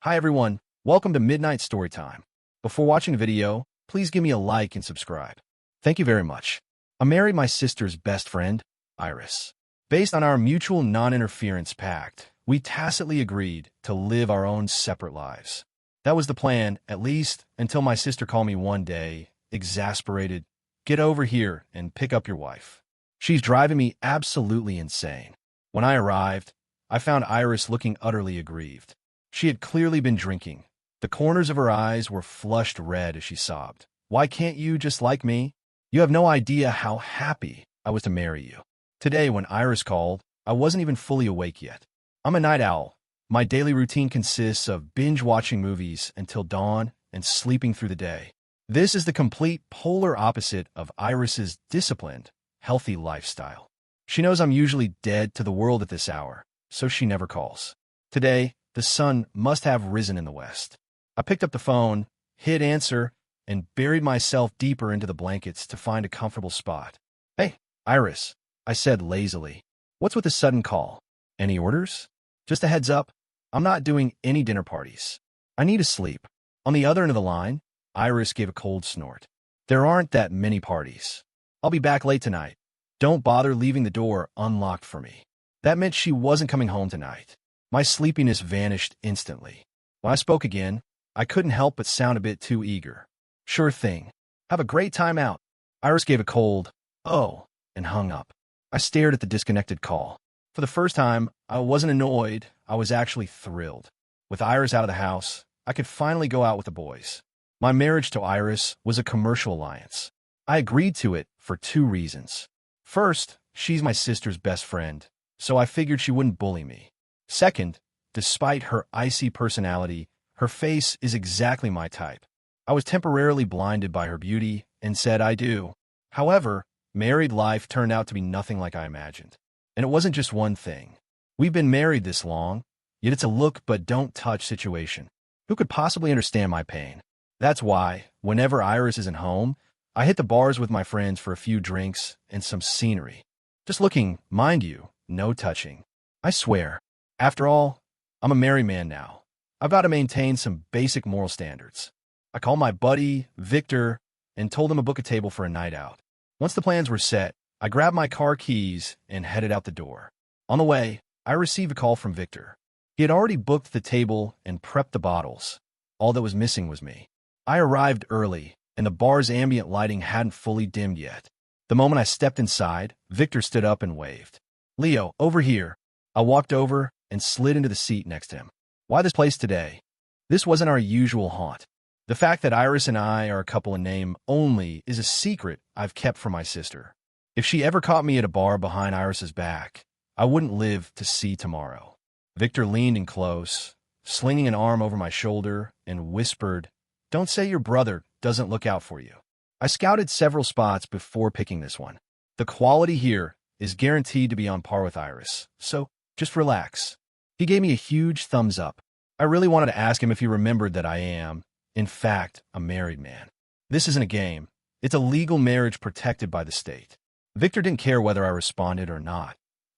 Hi everyone, welcome to Midnight Storytime. Before watching the video, please give me a like and subscribe. Thank you very much. I married my sister's best friend, Iris. Based on our mutual non-interference pact, we tacitly agreed to live our own separate lives. That was the plan, at least, until my sister called me one day, exasperated, "Get over here and pick up your wife. She's driving me absolutely insane." When I arrived, I found Iris looking utterly aggrieved. She had clearly been drinking. The corners of her eyes were flushed red as she sobbed. "Why can't you just like me? You have no idea how happy I was to marry you." Today, when Iris called, I wasn't even fully awake yet. I'm a night owl. My daily routine consists of binge-watching movies until dawn and sleeping through the day. This is the complete polar opposite of Iris's disciplined, healthy lifestyle. She knows I'm usually dead to the world at this hour, so she never calls. Today, the sun must have risen in the west. I picked up the phone, hit answer, and buried myself deeper into the blankets to find a comfortable spot. "Hey, Iris," I said lazily. "What's with the sudden call? Any orders? Just a heads up, I'm not doing any dinner parties. I need to sleep." On the other end of the line, Iris gave a cold snort. "There aren't that many parties. I'll be back late tonight. Don't bother leaving the door unlocked for me." That meant she wasn't coming home tonight. My sleepiness vanished instantly. When I spoke again, I couldn't help but sound a bit too eager. "Sure thing. Have a great time out." Iris gave a cold, "Oh," and hung up. I stared at the disconnected call. For the first time, I wasn't annoyed, I was actually thrilled. With Iris out of the house, I could finally go out with the boys. My marriage to Iris was a commercial alliance. I agreed to it for two reasons. First, she's my sister's best friend, so I figured she wouldn't bully me. Second, despite her icy personality, her face is exactly my type. I was temporarily blinded by her beauty and said I do. However, married life turned out to be nothing like I imagined. And it wasn't just one thing. We've been married this long, yet it's a look but don't touch situation. Who could possibly understand my pain? That's why, whenever Iris isn't home, I hit the bars with my friends for a few drinks and some scenery. Just looking, mind you, no touching. I swear. After all, I'm a married man now. I've got to maintain some basic moral standards. I called my buddy, Victor, and told him to book a table for a night out. Once the plans were set, I grabbed my car keys and headed out the door. On the way, I received a call from Victor. He had already booked the table and prepped the bottles. All that was missing was me. I arrived early, and the bar's ambient lighting hadn't fully dimmed yet. The moment I stepped inside, Victor stood up and waved. "Leo, over here." I walked over and slid into the seat next to him. "Why this place today?" This wasn't our usual haunt. The fact that Iris and I are a couple in name only is a secret I've kept from my sister. If she ever caught me at a bar behind Iris's back, I wouldn't live to see tomorrow. Victor leaned in close, slinging an arm over my shoulder, and whispered, "Don't say your brother doesn't look out for you." I scouted several spots before picking this one. The quality here is guaranteed to be on par with Iris, so just relax. He gave me a huge thumbs up. I really wanted to ask him if he remembered that I am, in fact, a married man. This isn't a game. It's a legal marriage protected by the state. Victor didn't care whether I responded or not.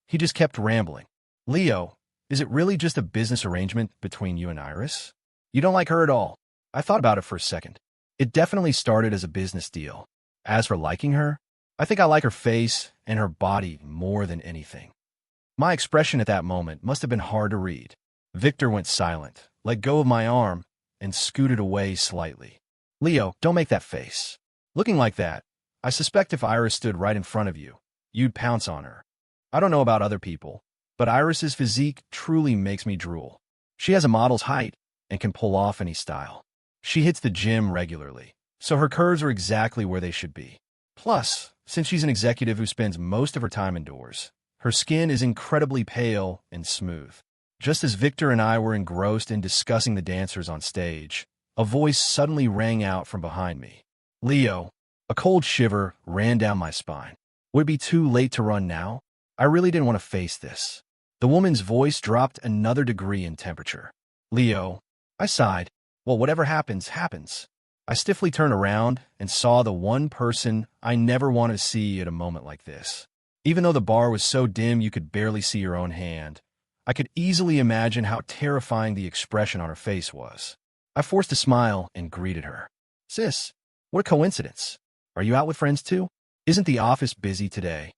He just kept rambling. "Leo, is it really just a business arrangement between you and Iris? You don't like her at all?" I thought about it for a second. It definitely started as a business deal. As for liking her, I think I like her face and her body more than anything. My expression at that moment must have been hard to read. Victor went silent, let go of my arm, and scooted away slightly. "Leo, don't make that face. Looking like that, I suspect if Iris stood right in front of you, you'd pounce on her. I don't know about other people, but Iris's physique truly makes me drool. She has a model's height and can pull off any style. She hits the gym regularly, so her curves are exactly where they should be. Plus, since she's an executive who spends most of her time indoors, her skin is incredibly pale and smooth." Just as Victor and I were engrossed in discussing the dancers on stage, a voice suddenly rang out from behind me. "Leo." A cold shiver ran down my spine. Would it be too late to run now? I really didn't want to face this. The woman's voice dropped another degree in temperature. "Leo." I sighed. "Well, whatever happens, happens." I stiffly turned around and saw the one person I never want to see at a moment like this. Even though the bar was so dim you could barely see your own hand, I could easily imagine how terrifying the expression on her face was. I forced a smile and greeted her. Sis, what a coincidence. Are you out with friends too? Isn't the office busy today?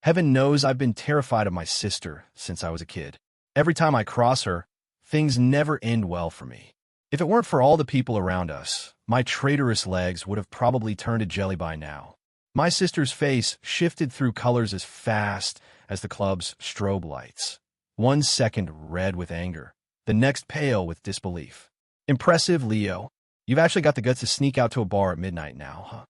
Heaven knows I've been terrified of my sister since I was a kid. Every time I cross her, things never end well for me. If it weren't for all the people around us, my traitorous legs would have probably turned to jelly by now. My sister's face shifted through colors as fast as the club's strobe lights. 1 second red with anger, the next pale with disbelief. Impressive, Leo. You've actually got the guts to sneak out to a bar at midnight now, huh?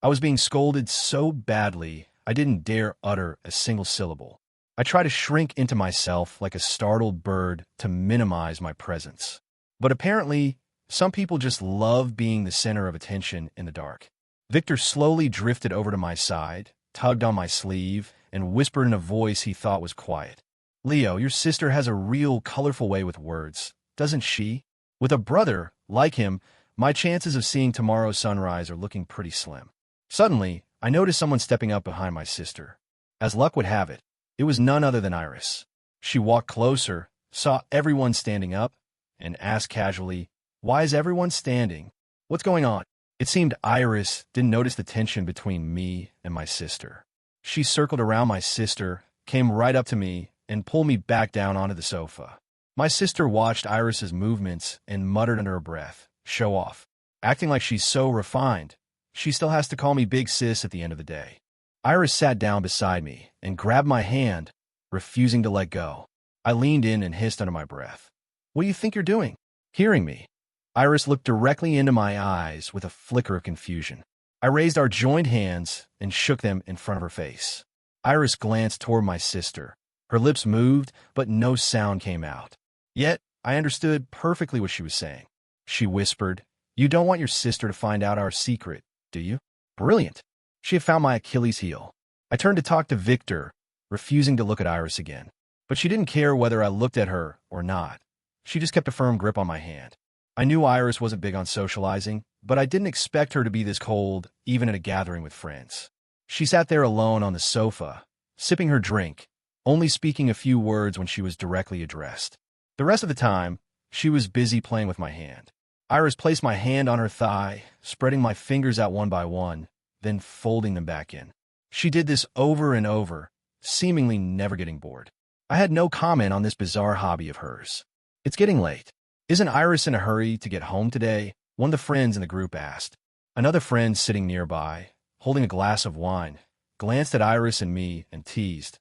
I was being scolded so badly, I didn't dare utter a single syllable. I tried to shrink into myself like a startled bird to minimize my presence. But apparently, some people just love being the center of attention in the dark. Victor slowly drifted over to my side, tugged on my sleeve, and whispered in a voice he thought was quiet. Leo, your sister has a real colorful way with words, doesn't she? With a brother like him, my chances of seeing tomorrow's sunrise are looking pretty slim. Suddenly, I noticed someone stepping up behind my sister. As luck would have it, it was none other than Iris. She walked closer, saw everyone standing up, and asked casually, "Why is everyone standing? What's going on?" It seemed Iris didn't notice the tension between me and my sister. She circled around my sister, came right up to me, and pulled me back down onto the sofa. My sister watched Iris's movements and muttered under her breath, "Show off." Acting like she's so refined, she still has to call me big sis at the end of the day. Iris sat down beside me and grabbed my hand, refusing to let go. I leaned in and hissed under my breath, "What do you think you're doing?" Hearing me, Iris looked directly into my eyes with a flicker of confusion. I raised our joined hands and shook them in front of her face. Iris glanced toward my sister. Her lips moved, but no sound came out. Yet, I understood perfectly what she was saying. She whispered, "You don't want your sister to find out our secret, do you?" Brilliant. She had found my Achilles heel. I turned to talk to Victor, refusing to look at Iris again. But she didn't care whether I looked at her or not. She just kept a firm grip on my hand. I knew Iris wasn't big on socializing, but I didn't expect her to be this cold, even at a gathering with friends. She sat there alone on the sofa, sipping her drink, only speaking a few words when she was directly addressed. The rest of the time, she was busy playing with my hand. Iris placed my hand on her thigh, spreading my fingers out one by one, then folding them back in. She did this over and over, seemingly never getting bored. I had no comment on this bizarre hobby of hers. "It's getting late. Isn't Iris in a hurry to get home today?" one of the friends in the group asked. Another friend sitting nearby, holding a glass of wine, glanced at Iris and me and teased,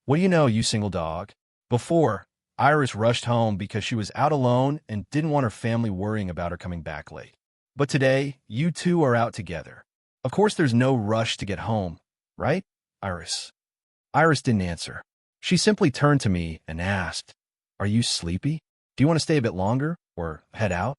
"What do you know, you single dog?" Before, Iris rushed home because she was out alone and didn't want her family worrying about her coming back late. But today, you two are out together. Of course there's no rush to get home, right, Iris? Iris didn't answer. She simply turned to me and asked, "Are you sleepy? Do you want to stay a bit longer or head out?"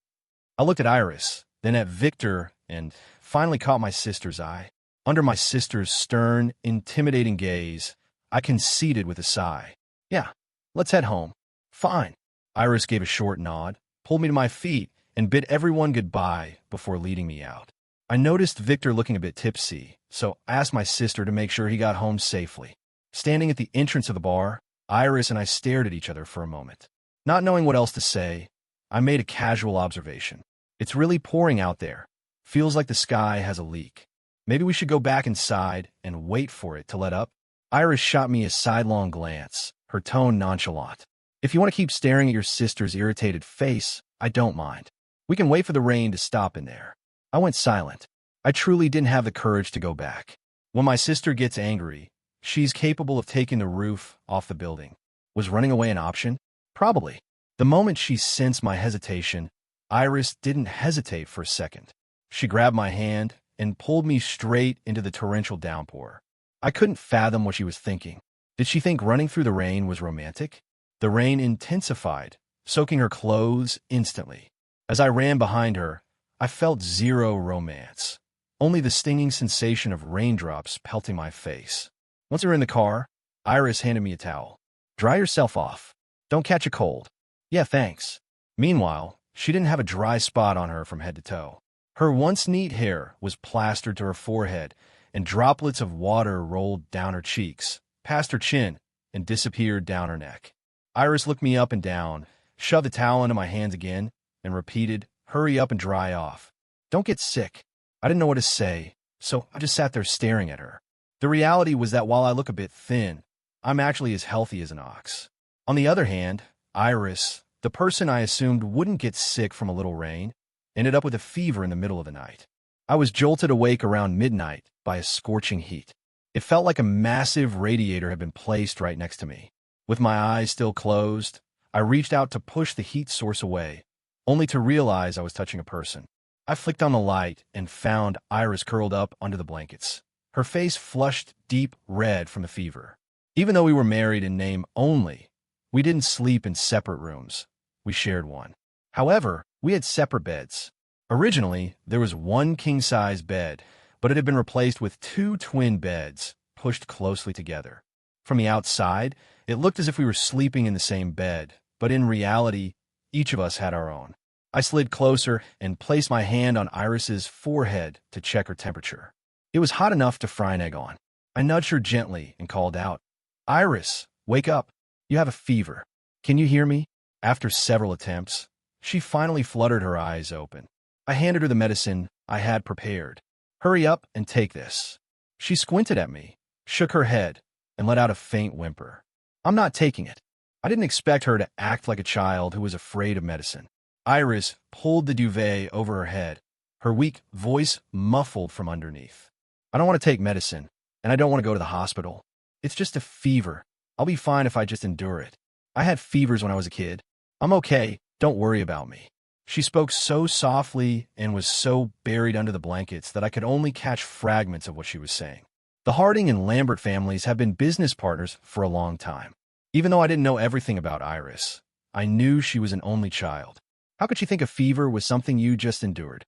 I looked at Iris, then at Victor, and finally caught my sister's eye. Under my sister's stern, intimidating gaze, I conceded with a sigh. "Yeah, let's head home." "Fine." Iris gave a short nod, pulled me to my feet, and bid everyone goodbye before leading me out. I noticed Victor looking a bit tipsy, so I asked my sister to make sure he got home safely. Standing at the entrance of the bar, Iris and I stared at each other for a moment. Not knowing what else to say, I made a casual observation. "It's really pouring out there. Feels like the sky has a leak. Maybe we should go back inside and wait for it to let up." Iris shot me a sidelong glance, her tone nonchalant. "If you want to keep staring at your sister's irritated face, I don't mind. We can wait for the rain to stop in there." I went silent. I truly didn't have the courage to go back. When my sister gets angry, she's capable of taking the roof off the building. Was running away an option? Probably. The moment she sensed my hesitation, Iris didn't hesitate for a second. She grabbed my hand and pulled me straight into the torrential downpour. I couldn't fathom what she was thinking. Did she think running through the rain was romantic? The rain intensified, soaking her clothes instantly. As I ran behind her, I felt zero romance, only the stinging sensation of raindrops pelting my face. Once we were in the car, Iris handed me a towel. "Dry yourself off. Don't catch a cold." "Yeah, thanks." Meanwhile, she didn't have a dry spot on her from head to toe. Her once neat hair was plastered to her forehead, and droplets of water rolled down her cheeks, past her chin, and disappeared down her neck. Iris looked me up and down, shoved the towel into my hands again, and repeated, "Hurry up and dry off. Don't get sick." I didn't know what to say, so I just sat there staring at her. The reality was that while I look a bit thin, I'm actually as healthy as an ox. On the other hand, Iris, the person I assumed wouldn't get sick from a little rain, ended up with a fever in the middle of the night. I was jolted awake around midnight by a scorching heat. It felt like a massive radiator had been placed right next to me. With my eyes still closed, I reached out to push the heat source away, only to realize I was touching a person. I flicked on the light and found Iris curled up under the blankets, her face flushed deep red from the fever. Even though we were married in name only, we didn't sleep in separate rooms. We shared one. However, we had separate beds. Originally, there was one king-size bed, but it had been replaced with two twin beds, pushed closely together. From the outside, it looked as if we were sleeping in the same bed, but in reality, each of us had our own. I slid closer and placed my hand on Iris's forehead to check her temperature. It was hot enough to fry an egg on. I nudged her gently and called out, "Iris, wake up. You have a fever. Can you hear me?" After several attempts, she finally fluttered her eyes open. I handed her the medicine I had prepared. "Hurry up and take this." She squinted at me, shook her head, and let out a faint whimper. "I'm not taking it." I didn't expect her to act like a child who was afraid of medicine. Iris pulled the duvet over her head, her weak voice muffled from underneath. "I don't want to take medicine, and I don't want to go to the hospital. It's just a fever. I'll be fine if I just endure it. I had fevers when I was a kid. I'm okay. Don't worry about me." She spoke so softly and was so buried under the blankets that I could only catch fragments of what she was saying. The Harding and Lambert families have been business partners for a long time. Even though I didn't know everything about Iris, I knew she was an only child. How could she think a fever was something you just endured?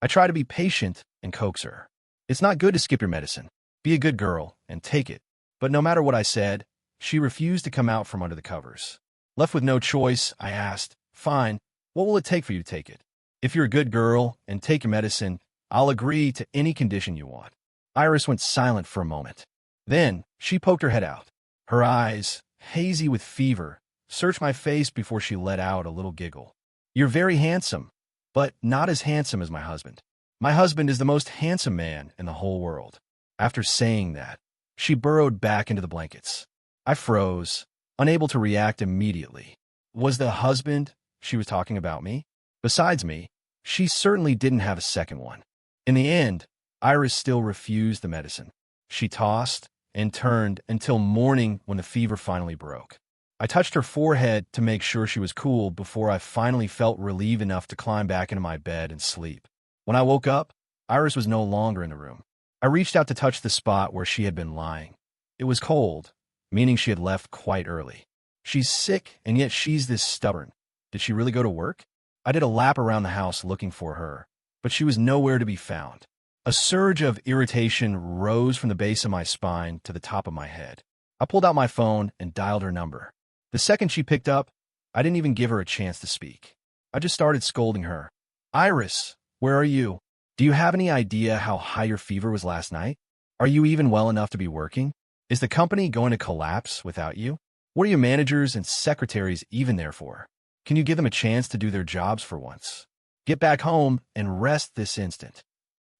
I tried to be patient and coax her. "It's not good to skip your medicine. Be a good girl and take it." But no matter what I said, she refused to come out from under the covers. Left with no choice, I asked, "Fine, what will it take for you to take it? If you're a good girl and take your medicine, I'll agree to any condition you want." Iris went silent for a moment. Then she poked her head out. Her eyes, hazy with fever, searched my face before she let out a little giggle. "You're very handsome, but not as handsome as my husband. My husband is the most handsome man in the whole world." After saying that, she burrowed back into the blankets. I froze, unable to react immediately. Was the husband she was talking about me? Besides me, she certainly didn't have a second one. In the end, Iris still refused the medicine. She tossed and turned until morning when the fever finally broke. I touched her forehead to make sure she was cool before I finally felt relieved enough to climb back into my bed and sleep. When I woke up, Iris was no longer in the room. I reached out to touch the spot where she had been lying. It was cold, meaning she had left quite early. She's sick, and yet she's this stubborn. Did she really go to work? I did a lap around the house looking for her, but she was nowhere to be found. A surge of irritation rose from the base of my spine to the top of my head. I pulled out my phone and dialed her number. The second she picked up, I didn't even give her a chance to speak. I just started scolding her. "Iris, where are you? Do you have any idea how high your fever was last night? Are you even well enough to be working? Is the company going to collapse without you? What are your managers and secretaries even there for? Can you give them a chance to do their jobs for once? Get back home and rest this instant."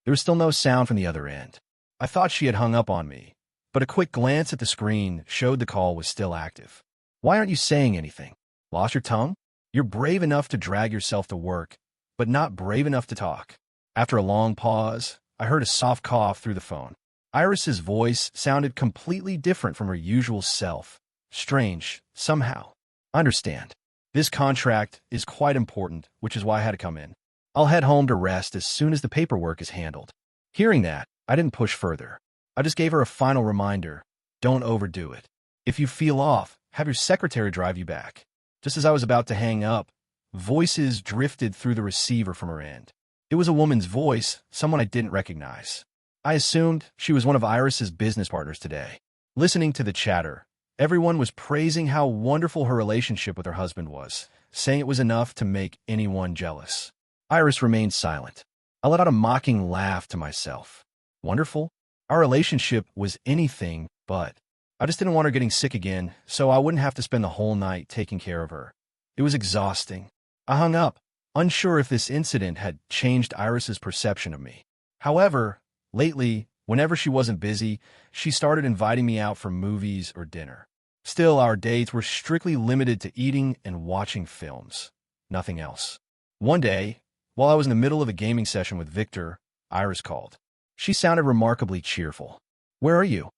There was still no sound from the other end. I thought she had hung up on me, but a quick glance at the screen showed the call was still active. "Why aren't you saying anything? Lost your tongue? You're brave enough to drag yourself to work, but not brave enough to talk." After a long pause, I heard a soft cough through the phone. Iris's voice sounded completely different from her usual self. Strange, somehow. "I understand. This contract is quite important, which is why I had to come in. I'll head home to rest as soon as the paperwork is handled." Hearing that, I didn't push further. I just gave her a final reminder. Don't overdo it. If you feel off, have your secretary drive you back. Just as I was about to hang up, voices drifted through the receiver from her end. It was a woman's voice, someone I didn't recognize. I assumed she was one of Iris's business partners today. Listening to the chatter, everyone was praising how wonderful her relationship with her husband was, saying it was enough to make anyone jealous. Iris remained silent. I let out a mocking laugh to myself. Wonderful? Our relationship was anything but. I just didn't want her getting sick again, so I wouldn't have to spend the whole night taking care of her. It was exhausting. I hung up, unsure if this incident had changed Iris's perception of me. However, lately, whenever she wasn't busy, she started inviting me out for movies or dinner. Still, our dates were strictly limited to eating and watching films. Nothing else. One day, while I was in the middle of a gaming session with Victor, Iris called. She sounded remarkably cheerful. "Where are you?"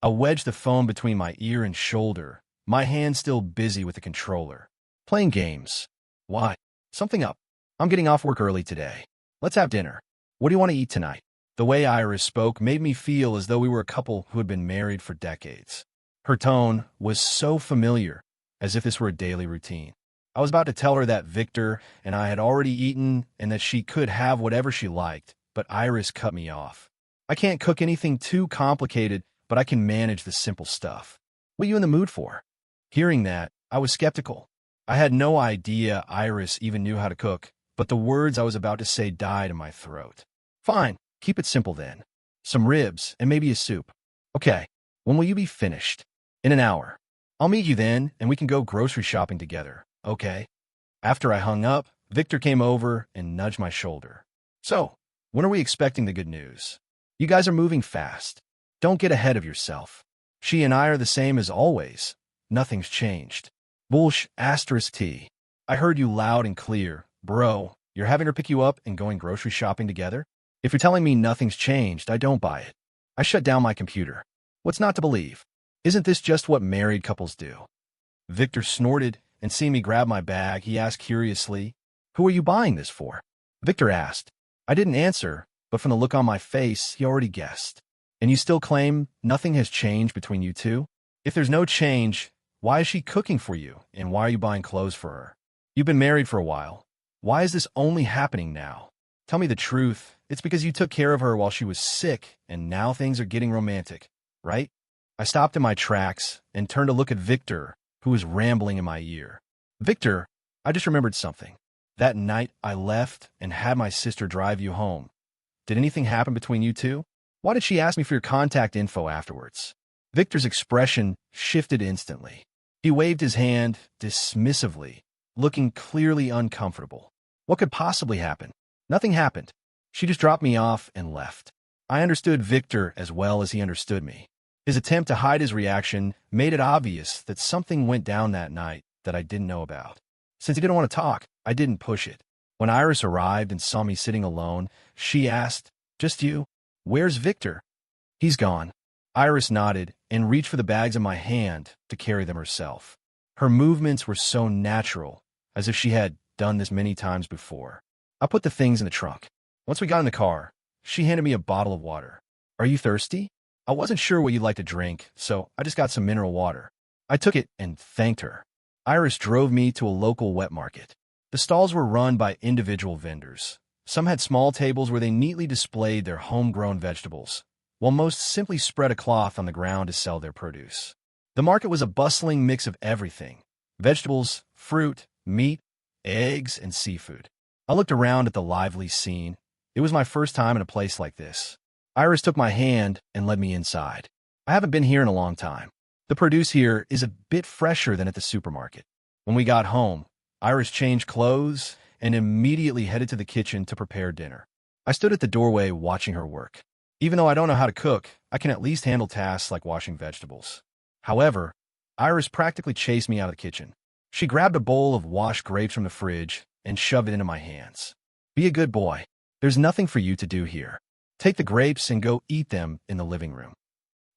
I wedged the phone between my ear and shoulder, my hand still busy with the controller. "Playing games." "Why?" "Something up. I'm getting off work early today. Let's have dinner." "What do you want to eat tonight?" The way Iris spoke made me feel as though we were a couple who had been married for decades. Her tone was so familiar, as if this were a daily routine. I was about to tell her that Victor and I had already eaten and that she could have whatever she liked, but Iris cut me off. "I can't cook anything too complicated, but I can manage the simple stuff. What are you in the mood for?" Hearing that, I was skeptical. I had no idea Iris even knew how to cook, but the words I was about to say died in my throat. "Fine, keep it simple then. Some ribs and maybe a soup." "Okay, when will you be finished?" "In an hour. I'll meet you then, and we can go grocery shopping together, okay?" After I hung up, Victor came over and nudged my shoulder. "So, when are we expecting the good news? You guys are moving fast. Don't get ahead of yourself. She and I are the same as always. Nothing's changed." *T. I heard you loud and clear. Bro, you're having her pick you up and going grocery shopping together? If you're telling me nothing's changed, I don't buy it. I shut down my computer. What's not to believe? Isn't this just what married couples do? Victor snorted, and seeing me grab my bag, he asked curiously, "Who are you buying this for?" Victor asked. I didn't answer, but from the look on my face, he already guessed. "And you still claim nothing has changed between you two? If there's no change, why is she cooking for you, and why are you buying clothes for her? You've been married for a while. Why is this only happening now? Tell me the truth. It's because you took care of her while she was sick, and now things are getting romantic, right?" I stopped in my tracks and turned to look at Victor, who was rambling in my ear. "Victor, I just remembered something. That night I left and had my sister drive you home. Did anything happen between you two? Why did she ask me for your contact info afterwards?" Victor's expression shifted instantly. He waved his hand dismissively, looking clearly uncomfortable. "What could possibly happen? Nothing happened. She just dropped me off and left." I understood Victor as well as he understood me. His attempt to hide his reaction made it obvious that something went down that night that I didn't know about. Since he didn't want to talk, I didn't push it. When Iris arrived and saw me sitting alone, she asked, "Just you? Where's Victor?" "He's gone." Iris nodded and reached for the bags in my hand to carry them herself. Her movements were so natural, as if she had done this many times before. I put the things in the trunk. Once we got in the car, she handed me a bottle of water. "Are you thirsty?" I wasn't sure what you'd like to drink, so I just got some mineral water. I took it and thanked her. Iris drove me to a local wet market. The stalls were run by individual vendors. Some had small tables where they neatly displayed their homegrown vegetables, while most simply spread a cloth on the ground to sell their produce. The market was a bustling mix of everything: vegetables, fruit, meat, eggs, and seafood. I looked around at the lively scene. It was my first time in a place like this. Iris took my hand and led me inside. I haven't been here in a long time. The produce here is a bit fresher than at the supermarket. When we got home, Iris changed clothes and immediately headed to the kitchen to prepare dinner. I stood at the doorway watching her work. Even though I don't know how to cook, I can at least handle tasks like washing vegetables. However, Iris practically chased me out of the kitchen. She grabbed a bowl of washed grapes from the fridge and shoved it into my hands. "Be a good boy. There's nothing for you to do here. Take the grapes and go eat them in the living room."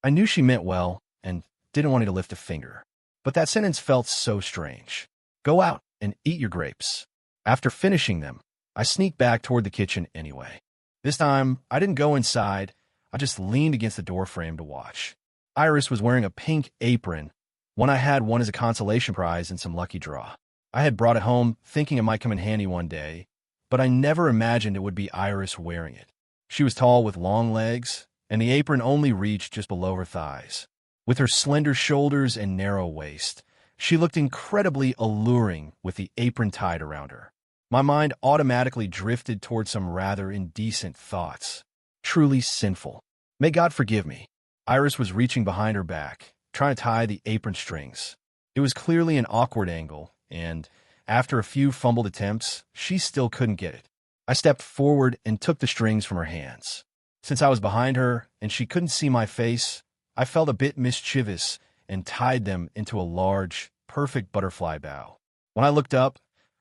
I knew she meant well and didn't want me to lift a finger, but that sentence felt so strange. "Go out and eat your grapes." After finishing them, I sneaked back toward the kitchen anyway. This time, I didn't go inside. I just leaned against the doorframe to watch. Iris was wearing a pink apron, one I had won as a consolation prize in some lucky draw. I had brought it home thinking it might come in handy one day, but I never imagined it would be Iris wearing it. She was tall with long legs, and the apron only reached just below her thighs. With her slender shoulders and narrow waist, she looked incredibly alluring with the apron tied around her. My mind automatically drifted toward some rather indecent thoughts. Truly sinful. May God forgive me. Iris was reaching behind her back, trying to tie the apron strings. It was clearly an awkward angle, and after a few fumbled attempts, she still couldn't get it. I stepped forward and took the strings from her hands. Since I was behind her and she couldn't see my face, I felt a bit mischievous and tied them into a large, perfect butterfly bow. When I looked up,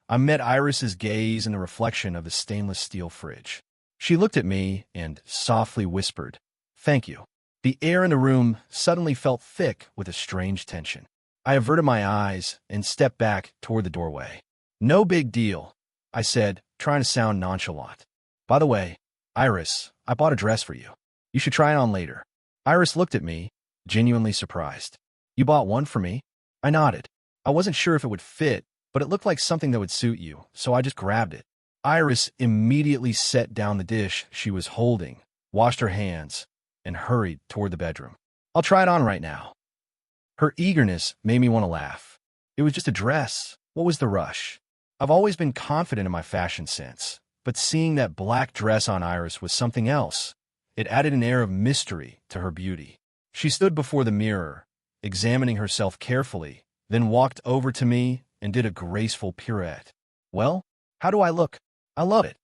I met Iris's gaze in the reflection of the stainless steel fridge. She looked at me and softly whispered, "Thank you." The air in the room suddenly felt thick with a strange tension. I averted my eyes and stepped back toward the doorway. "No big deal," I said, trying to sound nonchalant. "By the way, Iris, I bought a dress for you. You should try it on later." Iris looked at me, genuinely surprised. "You bought one for me?" I nodded. I wasn't sure if it would fit, but it looked like something that would suit you, so I just grabbed it. Iris immediately set down the dish she was holding, washed her hands, and hurried toward the bedroom. "I'll try it on right now." Her eagerness made me want to laugh. It was just a dress. What was the rush? I've always been confident in my fashion sense, but seeing that black dress on Iris was something else. It added an air of mystery to her beauty. She stood before the mirror, examining herself carefully, then walked over to me and did a graceful pirouette. "Well, how do I look?" "I love it."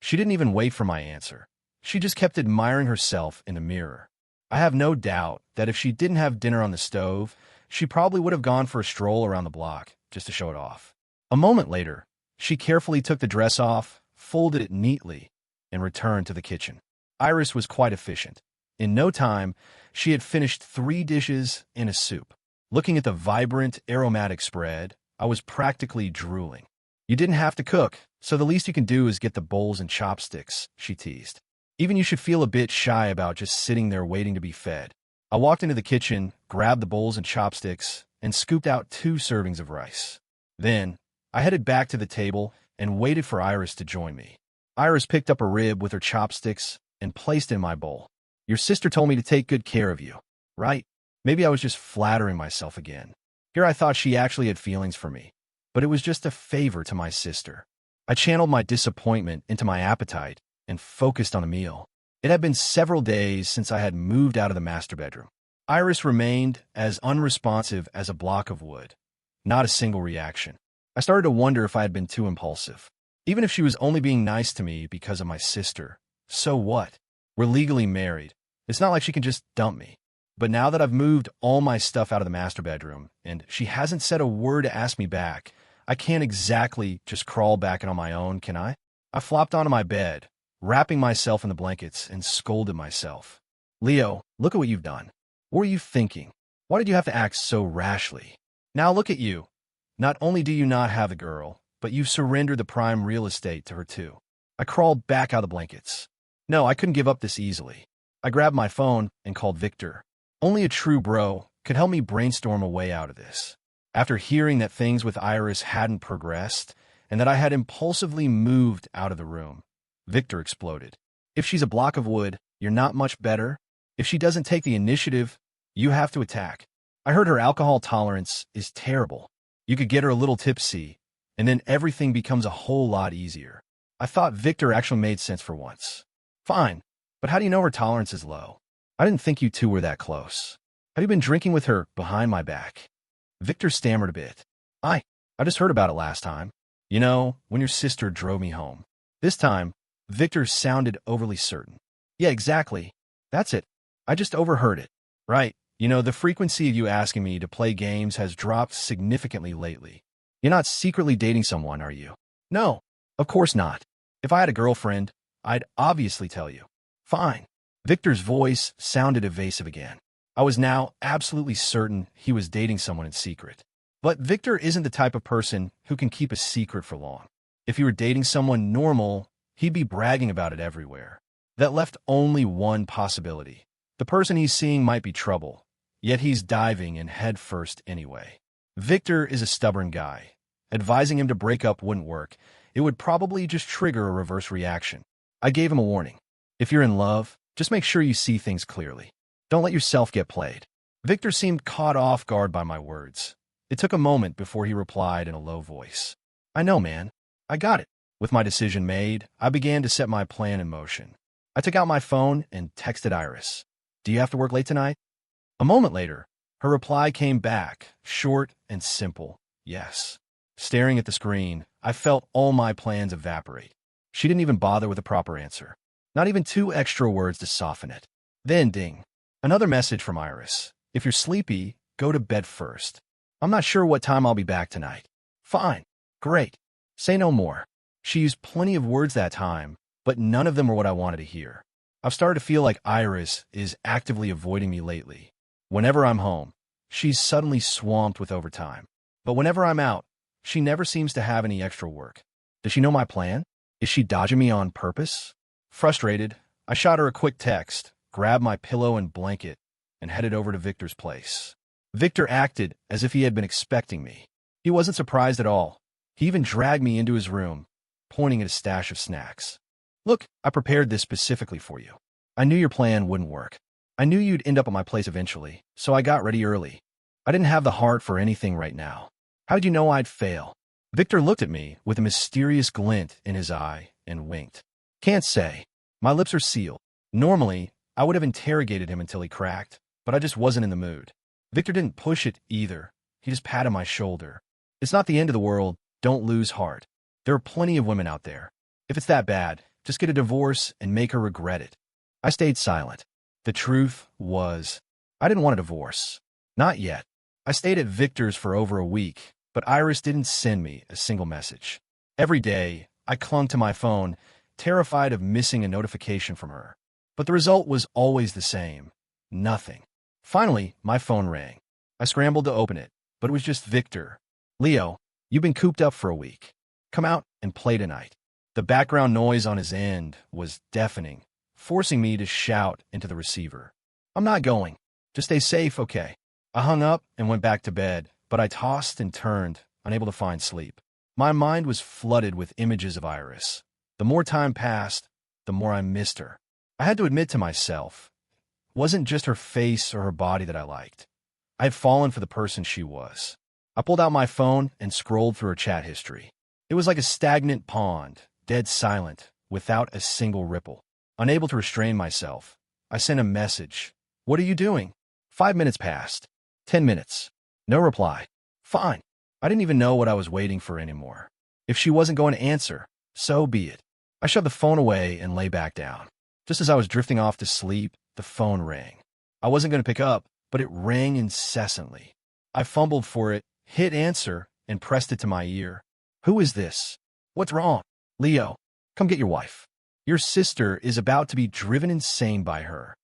She didn't even wait for my answer. She just kept admiring herself in the mirror. I have no doubt that if she didn't have dinner on the stove, she probably would have gone for a stroll around the block just to show it off. A moment later, she carefully took the dress off, folded it neatly, and returned to the kitchen. Iris was quite efficient. In no time, she had finished 3 dishes and a soup. Looking at the vibrant, aromatic spread, I was practically drooling. "You didn't have to cook, so the least you can do is get the bowls and chopsticks," she teased. "Even you should feel a bit shy about just sitting there waiting to be fed." I walked into the kitchen, grabbed the bowls and chopsticks, and scooped out 2 servings of rice. Then, I headed back to the table and waited for Iris to join me. Iris picked up a rib with her chopsticks and placed it in my bowl. "Your sister told me to take good care of you, right?" Maybe I was just flattering myself again. Here I thought she actually had feelings for me, but it was just a favor to my sister. I channeled my disappointment into my appetite and focused on the meal. It had been several days since I had moved out of the master bedroom. Iris remained as unresponsive as a block of wood. Not a single reaction. I started to wonder if I had been too impulsive. Even if she was only being nice to me because of my sister, so what? We're legally married. It's not like she can just dump me. But now that I've moved all my stuff out of the master bedroom, and she hasn't said a word to ask me back, I can't exactly just crawl back in on my own, can I? I flopped onto my bed, wrapping myself in the blankets, and scolded myself. "Leo, look at what you've done. What were you thinking? Why did you have to act so rashly? Now look at you. Not only do you not have the girl, but you've surrendered the prime real estate to her too." I crawled back out of the blankets. No, I couldn't give up this easily. I grabbed my phone and called Victor. Only a true bro could help me brainstorm a way out of this. After hearing that things with Iris hadn't progressed and that I had impulsively moved out of the room, Victor exploded. "If she's a block of wood, you're not much better. If she doesn't take the initiative, you have to attack. I heard her alcohol tolerance is terrible. You could get her a little tipsy, and then everything becomes a whole lot easier." I thought Victor actually made sense for once. "Fine, but how do you know her tolerance is low? I didn't think you two were that close. Have you been drinking with her behind my back?" Victor stammered a bit. I just heard about it last time. You know, when your sister drove me home." This time, Victor sounded overly certain. "Yeah, exactly. That's it. I just overheard it." "Right. You know, the frequency of you asking me to play games has dropped significantly lately. You're not secretly dating someone, are you?" "No, of course not. If I had a girlfriend, I'd obviously tell you." "Fine." Victor's voice sounded evasive again. I was now absolutely certain he was dating someone in secret. But Victor isn't the type of person who can keep a secret for long. If he were dating someone normal, he'd be bragging about it everywhere. That left only one possibility. The person he's seeing might be trouble, yet he's diving in headfirst anyway. Victor is a stubborn guy. Advising him to break up wouldn't work. It would probably just trigger a reverse reaction. I gave him a warning. If you're in love, just make sure you see things clearly. Don't let yourself get played. Victor seemed caught off guard by my words. It took a moment before he replied in a low voice. "I know, man. I got it." With my decision made, I began to set my plan in motion. I took out my phone and texted Iris. "Do you have to work late tonight?" A moment later, Her reply came back, short and simple, yes. Staring at the screen, I felt all my plans evaporate. She didn't even bother with a proper answer. Not even 2 extra words to soften it. Then, ding. Another message from Iris. If you're sleepy, go to bed first. I'm not sure what time I'll be back tonight. Fine. Great. Say no more. She used plenty of words that time, but none of them were what I wanted to hear. I've started to feel like Iris is actively avoiding me lately. Whenever I'm home, she's suddenly swamped with overtime. But whenever I'm out, she never seems to have any extra work. Does she know my plan? Is she dodging me on purpose? Frustrated, I shot her a quick text, grabbed my pillow and blanket, and headed over to Victor's place. Victor acted as if he had been expecting me. He wasn't surprised at all. He even dragged me into his room, pointing at a stash of snacks. Look, I prepared this specifically for you. I knew your plan wouldn't work. I knew you'd end up at my place eventually, so I got ready early. I didn't have the heart for anything right now. How'd you know I'd fail? Victor looked at me with a mysterious glint in his eye and winked. Can't say. My lips are sealed. Normally, I would have interrogated him until he cracked, but I just wasn't in the mood. Victor didn't push it either. He just patted my shoulder. It's not the end of the world. Don't lose heart. There are plenty of women out there. If it's that bad, just get a divorce and make her regret it. I stayed silent. The truth was, I didn't want a divorce. Not yet. I stayed at Victor's for over a week, but Iris didn't send me a single message. Every day, I clung to my phone, terrified of missing a notification from her. But the result was always the same. Nothing. Finally, my phone rang. I scrambled to open it, but it was just Victor. Leo, you've been cooped up for a week. Come out and play tonight. The background noise on his end was deafening, forcing me to shout into the receiver. I'm not going. Just stay safe, okay? I hung up and went back to bed, but I tossed and turned, unable to find sleep. My mind was flooded with images of Iris. The more time passed, the more I missed her. I had to admit to myself, it wasn't just her face or her body that I liked. I had fallen for the person she was. I pulled out my phone and scrolled through her chat history. It was like a stagnant pond, dead silent, without a single ripple. Unable to restrain myself, I sent a message. What are you doing? 5 minutes passed. 10 minutes. No reply. Fine. I didn't even know what I was waiting for anymore. If she wasn't going to answer, so be it. I shoved the phone away and lay back down. Just as I was drifting off to sleep, the phone rang. I wasn't going to pick up, but it rang incessantly. I fumbled for it, hit answer, and pressed it to my ear. Who is this? What's wrong? Leo, come get your wife. Your sister is about to be driven insane by her.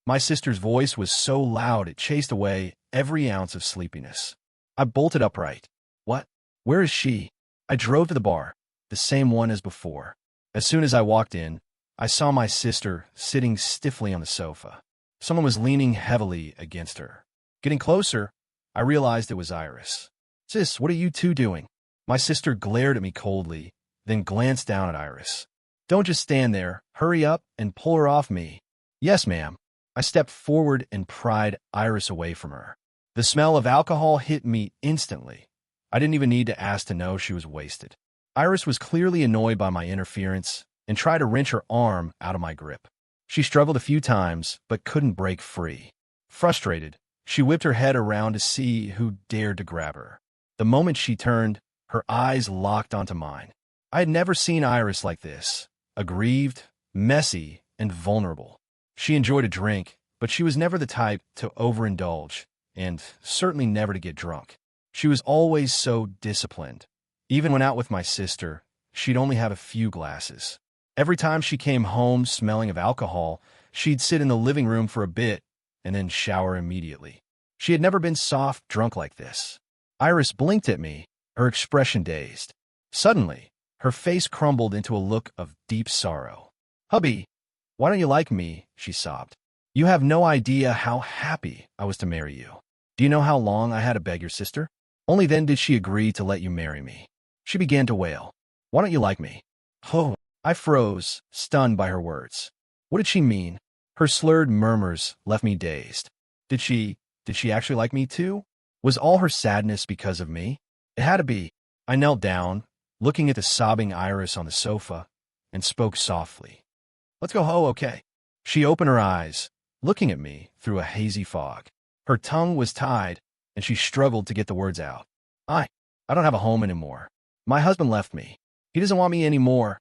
My sister's voice was so loud it chased away every ounce of sleepiness. I bolted upright. What? Where is she? I drove to the bar, the same one as before. As soon as I walked in, I saw my sister sitting stiffly on the sofa. Someone was leaning heavily against her. Getting closer, I realized it was Iris. Sis, what are you two doing? My sister glared at me coldly, then glanced down at Iris. Don't just stand there. Hurry up and pull her off me. Yes, ma'am. I stepped forward and pried Iris away from her. The smell of alcohol hit me instantly. I didn't even need to ask to know she was wasted. Iris was clearly annoyed by my interference and tried to wrench her arm out of my grip. She struggled a few times, but couldn't break free. Frustrated, she whipped her head around to see who dared to grab her. The moment she turned, her eyes locked onto mine. I had never seen Iris like this, aggrieved, messy, and vulnerable. She enjoyed a drink, but she was never the type to overindulge, and certainly never to get drunk. She was always so disciplined. Even when out with my sister, she'd only have a few glasses. Every time she came home smelling of alcohol, she'd sit in the living room for a bit and then shower immediately. She had never been soft drunk like this. Iris blinked at me, her expression dazed. Suddenly, her face crumbled into a look of deep sorrow. Hubby, why don't you like me? She sobbed. You have no idea how happy I was to marry you. Do you know how long I had to beg your sister? Only then did she agree to let you marry me. She began to wail. Why don't you like me? Oh, I froze, stunned by her words. What did she mean? Her slurred murmurs left me dazed. Did she actually like me too? Was all her sadness because of me? It had to be. I knelt down, looking at the sobbing Iris on the sofa, and spoke softly. Let's go okay? She opened her eyes, looking at me through a hazy fog. Her tongue was tied, and she struggled to get the words out. I don't have a home anymore. My husband left me. He doesn't want me anymore.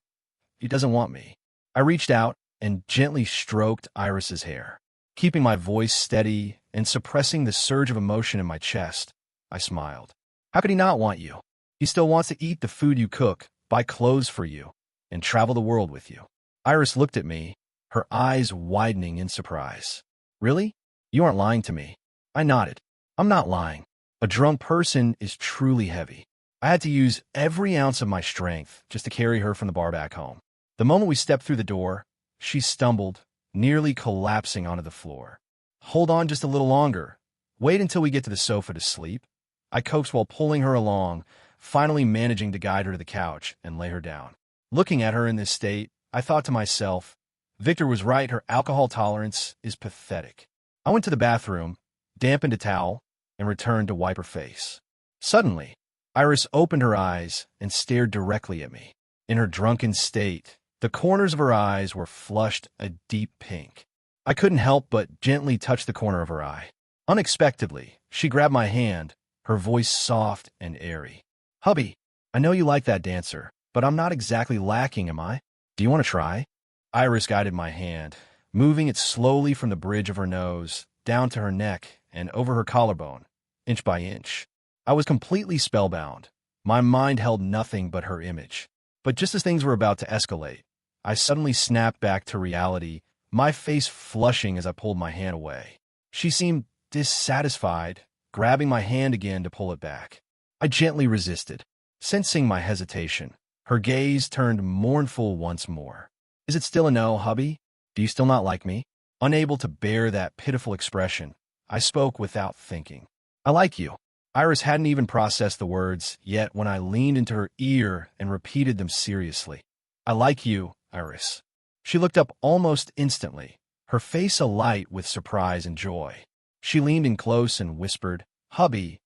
He doesn't want me. I reached out and gently stroked Iris's hair. Keeping my voice steady and suppressing the surge of emotion in my chest, I smiled. How could he not want you? He still wants to eat the food you cook, buy clothes for you, and travel the world with you. Iris looked at me, her eyes widening in surprise. Really? You aren't lying to me. I nodded. I'm not lying. A drunk person is truly heavy. I had to use every ounce of my strength just to carry her from the bar back home. The moment we stepped through the door, she stumbled, nearly collapsing onto the floor. Hold on just a little longer. Wait until we get to the sofa to sleep. I coaxed while pulling her along, finally managing to guide her to the couch and lay her down. Looking at her in this state, I thought to myself, Victor was right, her alcohol tolerance is pathetic. I went to the bathroom, dampened a towel, and returned to wipe her face. Suddenly, Iris opened her eyes and stared directly at me. In her drunken state, the corners of her eyes were flushed a deep pink. I couldn't help but gently touch the corner of her eye. Unexpectedly, she grabbed my hand, her voice soft and airy. Hubby, I know you like that dancer, but I'm not exactly lacking, am I? Do you want to try? Iris guided my hand, moving it slowly from the bridge of her nose, down to her neck, and over her collarbone, inch by inch. I was completely spellbound. My mind held nothing but her image. But just as things were about to escalate, I suddenly snapped back to reality, my face flushing as I pulled my hand away. She seemed dissatisfied, grabbing my hand again to pull it back. I gently resisted. Sensing my hesitation, her gaze turned mournful once more. Is it still a no, hubby? Do you still not like me? Unable to bear that pitiful expression, I spoke without thinking. I like you. Iris hadn't even processed the words yet when I leaned into her ear and repeated them seriously. I like you, Iris. She looked up almost instantly, her face alight with surprise and joy. She leaned in close and whispered, Hubby,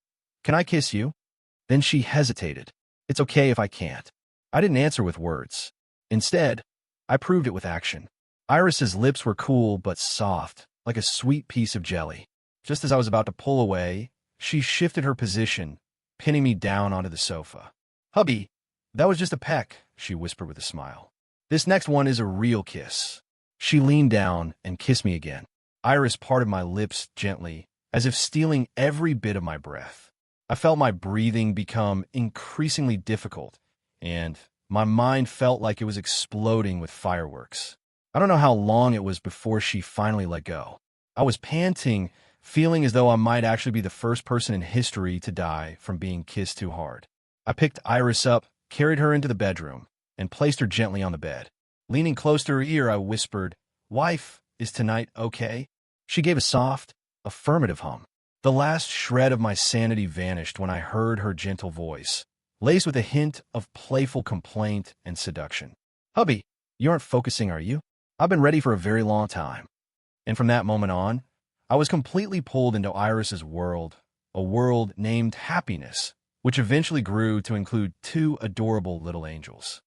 can I kiss you? Then she hesitated. It's okay if I can't. I didn't answer with words. Instead, I proved it with action. Iris's lips were cool but soft, like a sweet piece of jelly. Just as I was about to pull away, she shifted her position, pinning me down onto the sofa. Hubby, that was just a peck, she whispered with a smile. This next one is a real kiss. She leaned down and kissed me again. Iris parted my lips gently, as if stealing every bit of my breath. I felt my breathing become increasingly difficult, and my mind felt like it was exploding with fireworks. I don't know how long it was before she finally let go. I was panting, feeling as though I might actually be the first person in history to die from being kissed too hard. I picked Iris up, carried her into the bedroom, and placed her gently on the bed. Leaning close to her ear, I whispered, Wife, is tonight okay? She gave a soft, affirmative hum. The last shred of my sanity vanished when I heard her gentle voice, laced with a hint of playful complaint and seduction. Hubby, you aren't focusing, are you? I've been ready for a very long time. And from that moment on, I was completely pulled into Iris's world, a world named Happiness, which eventually grew to include two adorable little angels.